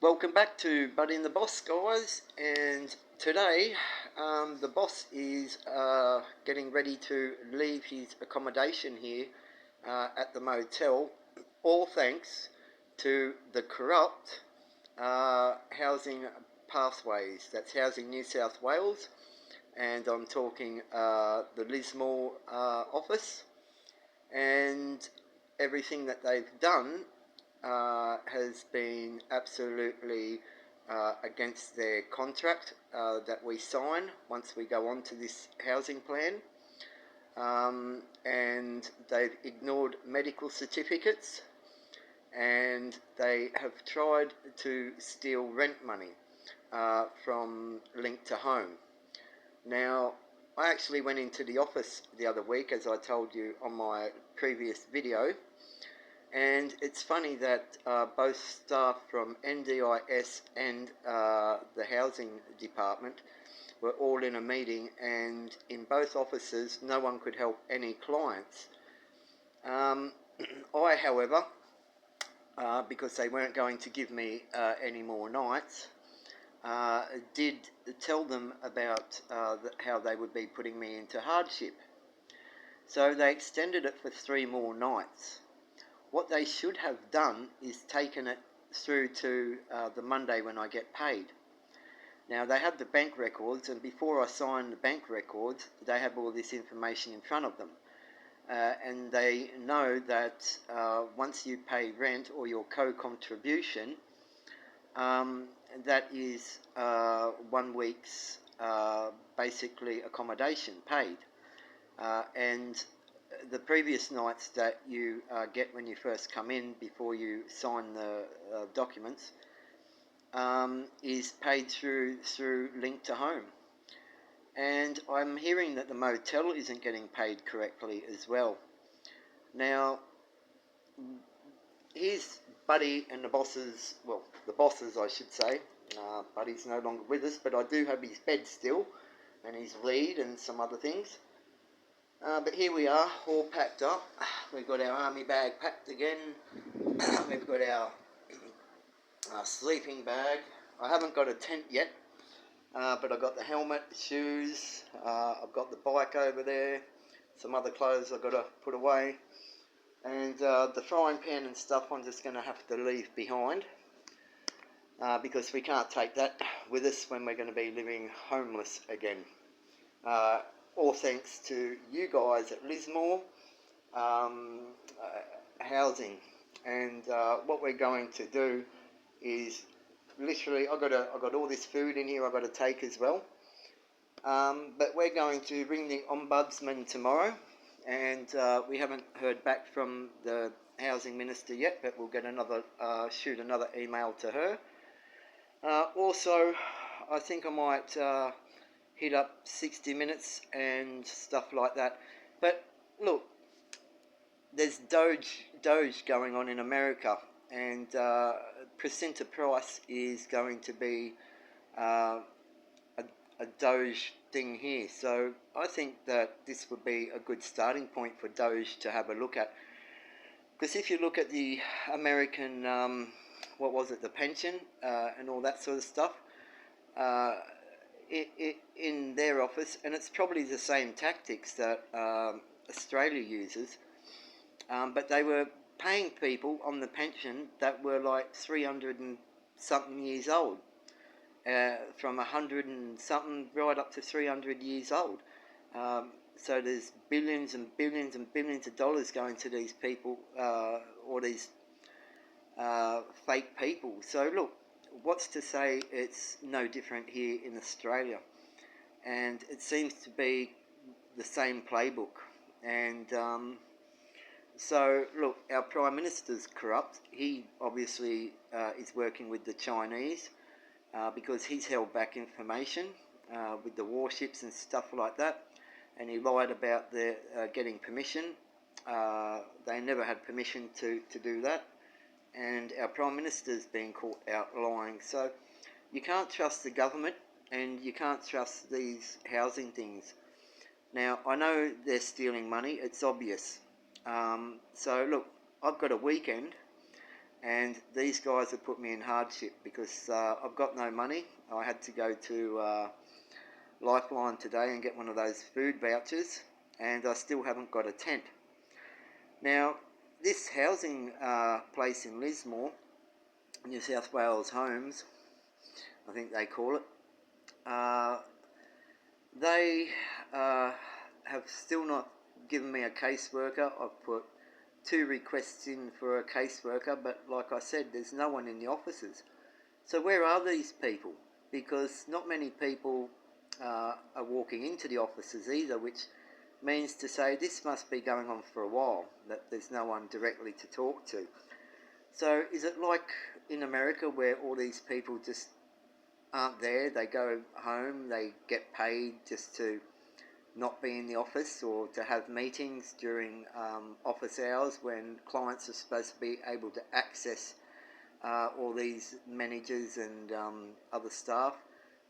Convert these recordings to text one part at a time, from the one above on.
Welcome back to Buddy and the Boss, guys, and today the boss is getting ready to leave his accommodation here at the motel, all thanks to the corrupt housing pathways. That's Housing New South Wales, and I'm talking the Lismore office, and everything that they've done has been absolutely against their contract that we sign once we go on to this housing plan. And they've ignored medical certificates, and they have tried to steal rent money from Link to Home. Now, I actually went into the office the other week, as I told you on my previous video, and it's funny that both staff from NDIS and the housing department were all in a meeting, and in both offices no one could help any clients. I, however, because they weren't going to give me any more nights, did tell them about how they would be putting me into hardship. So they extended it for 3 more nights. What they should have done is taken it through to the Monday when I get paid. Now, they have the bank records, and before I sign the bank records, they have all this information in front of them. And they know that once you pay rent or your co-contribution, that is 1 week's basically accommodation paid. And the previous nights that you get when you first come in before you sign the documents is paid through Link to Home. And I'm hearing that the motel isn't getting paid correctly as well. Now, here's Buddy and the bosses, well, the bosses I should say. Buddy's no longer with us, but I do have his bed still and his lead and some other things. But here we are, all packed up. We've got our army bag packed again. We've got our sleeping bag. I haven't got a tent yet, but I've got the helmet, the shoes, I've got the bike over there, some other clothes I've got to put away, and the frying pan and stuff I'm just going to have to leave behind, because we can't take that with us when we're going to be living homeless again. All thanks to you guys at Lismore housing, and what we're going to do is literally I've got all this food in here I've got to take as well, but we're going to ring the ombudsman tomorrow, and we haven't heard back from the housing minister yet, but we'll get another shoot another email to her. Also, I think I might hit up 60 Minutes and stuff like that. But look, there's Doge going on in America, and Jacinta Price is going to be a Doge thing here. So I think that this would be a good starting point for Doge to have a look at. Because if you look at the American, the pension and all that sort of stuff, in their office, and it's probably the same tactics that Australia uses, but they were paying people on the pension that were like 300 and something years old, from 100 and something right up to 300 years old. So there's billions and billions and billions of dollars going to these people, or these fake people. So look, what's to say it's no different here in Australia? And it seems to be the same playbook. And so look, our Prime Minister's corrupt. He obviously is working with the Chinese because he's held back information with the warships and stuff like that, and he lied about their getting permission. They never had permission to do that, and our Prime Minister's been caught out lying. So you can't trust the government, and you can't trust these housing things. Now, I know they're stealing money, it's obvious. So look, I've got a weekend, and these guys have put me in hardship because I've got no money. I had to go to Lifeline today and get one of those food vouchers, and I still haven't got a tent. Now, this housing place in Lismore, New South Wales Homes, I think they call it, they have still not given me a caseworker. I've put 2 requests in for a caseworker, but like I said, there's no one in the offices. So where are these people? Because not many people are walking into the offices either, which means to say this must be going on for a while, that there's no one directly to talk to. So is it like in America where all these people just aren't there? They go home, they get paid just to not be in the office or to have meetings during office hours when clients are supposed to be able to access all these managers and other staff.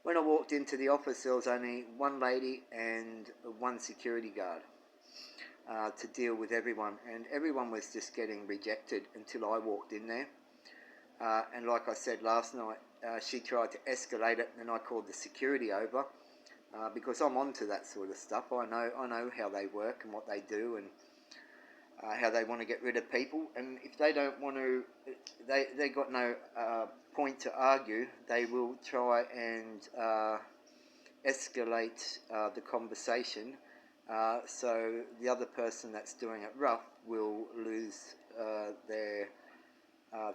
When I walked into the office, there was only one lady and one security guard to deal with everyone, and everyone was just getting rejected until I walked in there. And like I said last night, she tried to escalate it, and I called the security over because I'm onto that sort of stuff. I know how they work and what they do, and how they want to get rid of people. And if they don't want to, they got no point to argue. They will try and escalate the conversation, so the other person that's doing it rough will lose their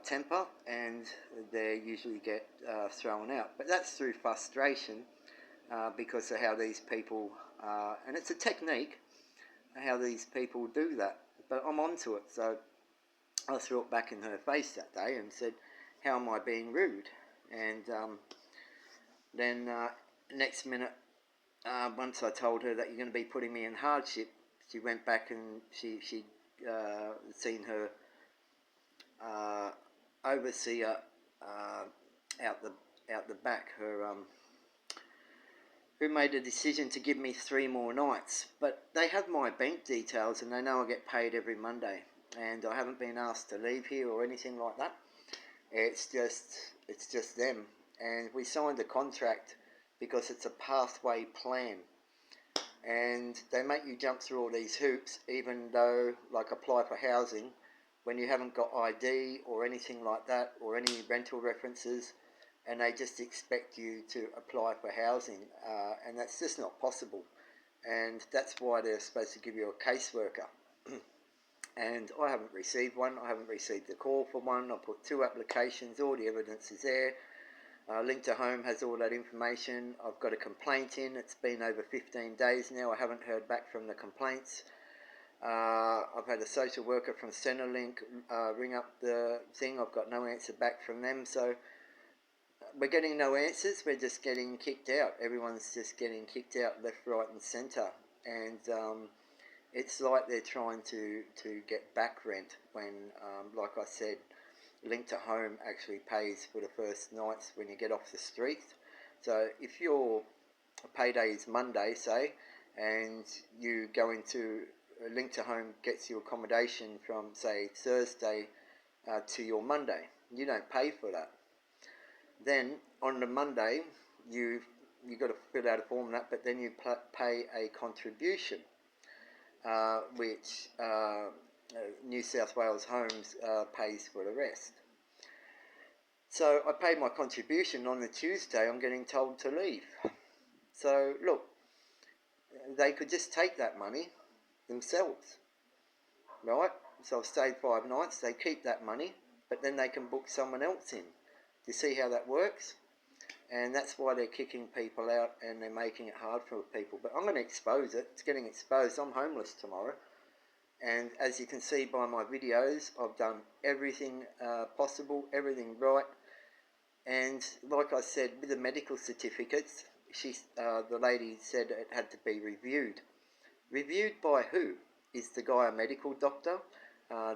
temper, and they usually get thrown out. But that's through frustration because of how these people, and it's a technique, how these people do that. But I'm onto it, so I threw it back in her face that day and said, how am I being rude? And then next minute, once I told her that you're going to be putting me in hardship, she went back and she'd seen her overseer out the back, who made a decision to give me 3 more nights. But they have my bank details and they know I get paid every Monday, and I haven't been asked to leave here or anything like that. It's just them, and we signed a contract because it's a pathway plan, and they make you jump through all these hoops, even though, like, apply for housing when you haven't got ID or anything like that, or any rental references, and they just expect you to apply for housing, and that's just not possible. And that's why they're supposed to give you a caseworker. And I haven't received one. I haven't received a call for one. I put 2 applications. All the evidence is there. Link to Home has all that information. I've got a complaint in. It's been over 15 days now. I haven't heard back from the complaints. I've had a social worker from Centrelink ring up the thing. I've got no answer back from them. So we're getting no answers. We're just getting kicked out. Everyone's just getting kicked out left, right and centre. And it's like they're trying to get back rent when, like I said, Link to Home actually pays for the first nights when you get off the street. So if your payday is Monday, say, and you go into Link to Home gets you accommodation from, say, Thursday to your Monday, you don't pay for that. Then on the Monday, you got to fill out a form and that, but then you pay a contribution, which New South Wales Homes pays for the rest. So I paid my contribution. On the Tuesday, I'm getting told to leave. So look, they could just take that money themselves, right? So I've stayed 5 nights. They keep that money, but then they can book someone else in. Do you see how that works? And that's why they're kicking people out and they're making it hard for people. But I'm going to expose it. It's getting exposed. I'm homeless tomorrow. And as you can see by my videos, I've done everything possible, everything right. And like I said, with the medical certificates, the lady said it had to be reviewed. Reviewed by who? Is the guy a medical doctor?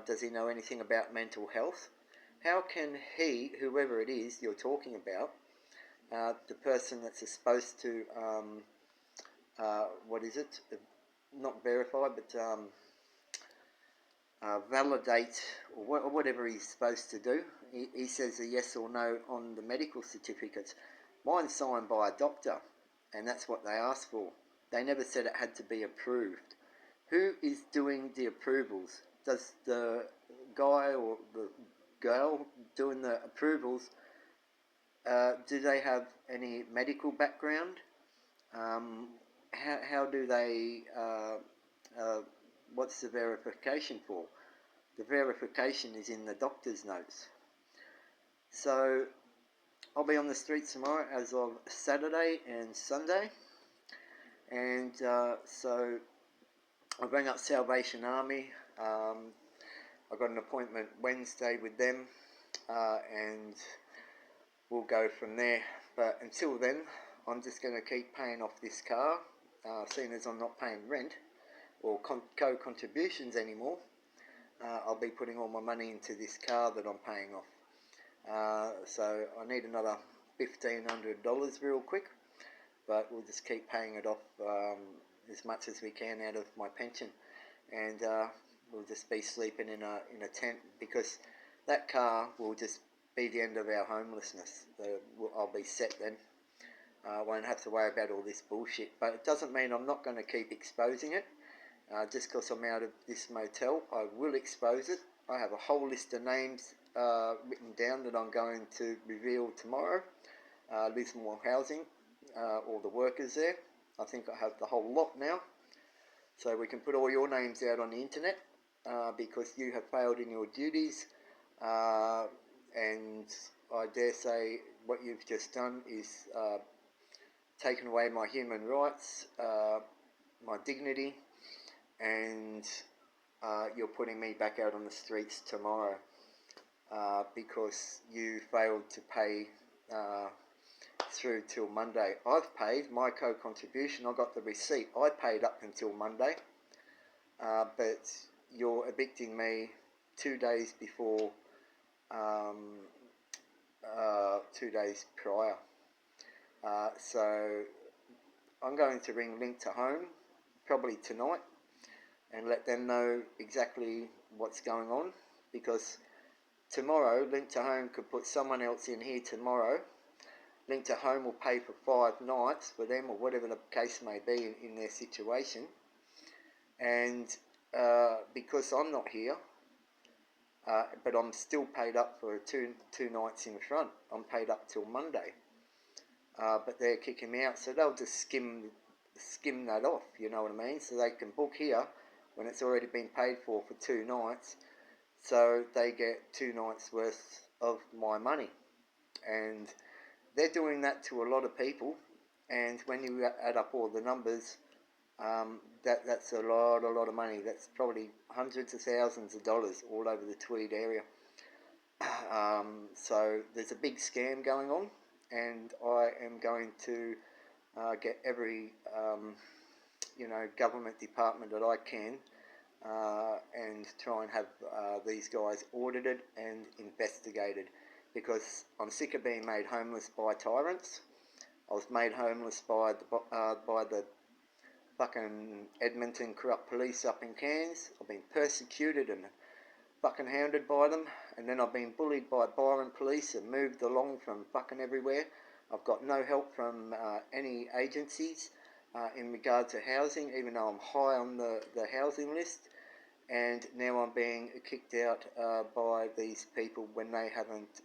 Does he know anything about mental health? How can he, whoever it is you're talking about, the person that's supposed to, what is it? Not verify, but validate or whatever he's supposed to do. He says a yes or no on the medical certificates. Mine's signed by a doctor, and that's what they asked for. They never said it had to be approved. Who is doing the approvals? Does the guy or the girl doing the approvals, do they have any medical background? How do they, what's the verification for? The verification is in the doctor's notes. So I'll be on the streets tomorrow as of Saturday and Sunday, and so I'll bring up Salvation Army. I've got an appointment Wednesday with them, and we'll go from there. But until then, I'm just going to keep paying off this car, seeing as I'm not paying rent or co-contributions anymore. I'll be putting all my money into this car that I'm paying off. So I need another $1,500 real quick, but we'll just keep paying it off as much as we can out of my pension, and we'll just be sleeping in a tent, because that car will just be the end of our homelessness. I'll be set then. I won't have to worry about all this bullshit, but it doesn't mean I'm not going to keep exposing it. Just because I'm out of this motel, I will expose it. I have a whole list of names written down that I'm going to reveal tomorrow. Lismore Housing, all the workers there. I think I have the whole lot now. So we can put all your names out on the internet, because you have failed in your duties. And I dare say what you've just done is taken away my human rights, my dignity, and you're putting me back out on the streets tomorrow, because you failed to pay through till Monday. I've paid my co-contribution. I got the receipt. I paid up until Monday, but you're evicting me 2 days before, 2 days prior. So I'm going to ring Link to Home probably tonight and let them know exactly what's going on, because tomorrow Link to Home could put someone else in here tomorrow. Link to Home will pay for 5 nights for them, or whatever the case may be in their situation, and because I'm not here, but I'm still paid up for two nights in front. I'm paid up till Monday, but they're kicking me out, so they'll just skim that off, you know what I mean? So they can book here when it's already been paid for 2 nights, so they get 2 nights worth of my money. And they're doing that to a lot of people, and when you add up all the numbers, that's a lot of money. That's probably hundreds of thousands of dollars all over the Tweed area. So there's a big scam going on, and I am going to get every government department that I can, and try and have these guys audited and investigated, because I'm sick of being made homeless by tyrants. I was made homeless by the fucking Edmonton corrupt police up in Cairns. I've been persecuted and fucking hounded by them, and then I've been bullied by Byron police and moved along from fucking everywhere. I've got no help from any agencies in regard to housing, even though I'm high on the housing list. And now I'm being kicked out by these people when they haven't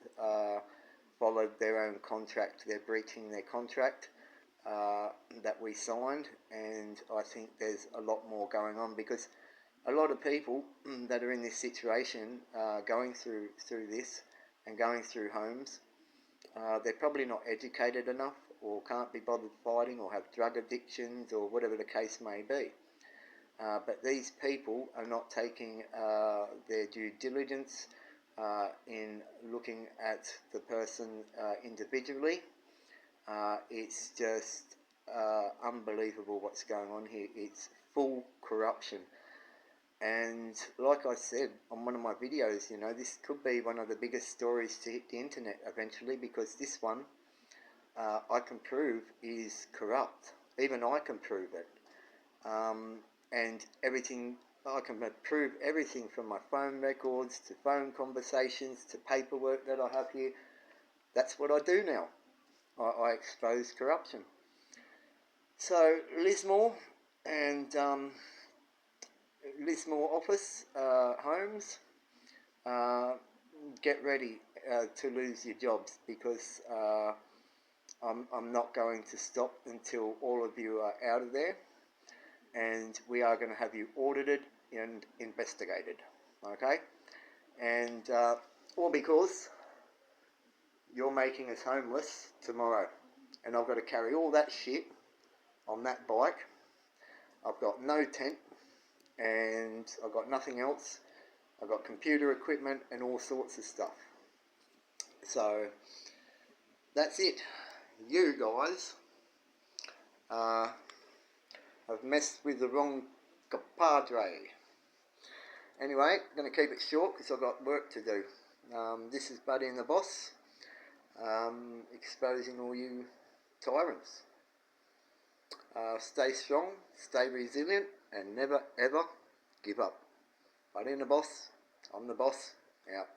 followed their own contract. They're breaching their contract that we signed, and I think there's a lot more going on, because a lot of people that are in this situation, going through this and going through homes, they're probably not educated enough, or can't be bothered fighting, or have drug addictions, or whatever the case may be. But these people are not taking their due diligence in looking at the person individually. It's just unbelievable what's going on here. It's full corruption. And like I said on one of my videos, this could be one of the biggest stories to hit the internet eventually, because this one, I can prove is corrupt. Even I can prove it. And everything I can prove everything from my phone records to phone conversations to paperwork that I have here. That's what I do now. I expose corruption. So Lismore and Lismore office homes, get ready to lose your jobs, because I'm not going to stop until all of you are out of there, and we are going to have you audited and investigated, okay? And all because you're making us homeless tomorrow, and I've got to carry all that shit on that bike. I've got no tent, and I've got nothing else. I've got computer equipment and all sorts of stuff. So that's it. You guys have messed with the wrong compadre. Anyway, I'm going to keep it short because I've got work to do. This is Buddy and the Boss, exposing all you tyrants. Stay strong, stay resilient, and never ever give up. Buddy and the Boss, I'm the boss, out.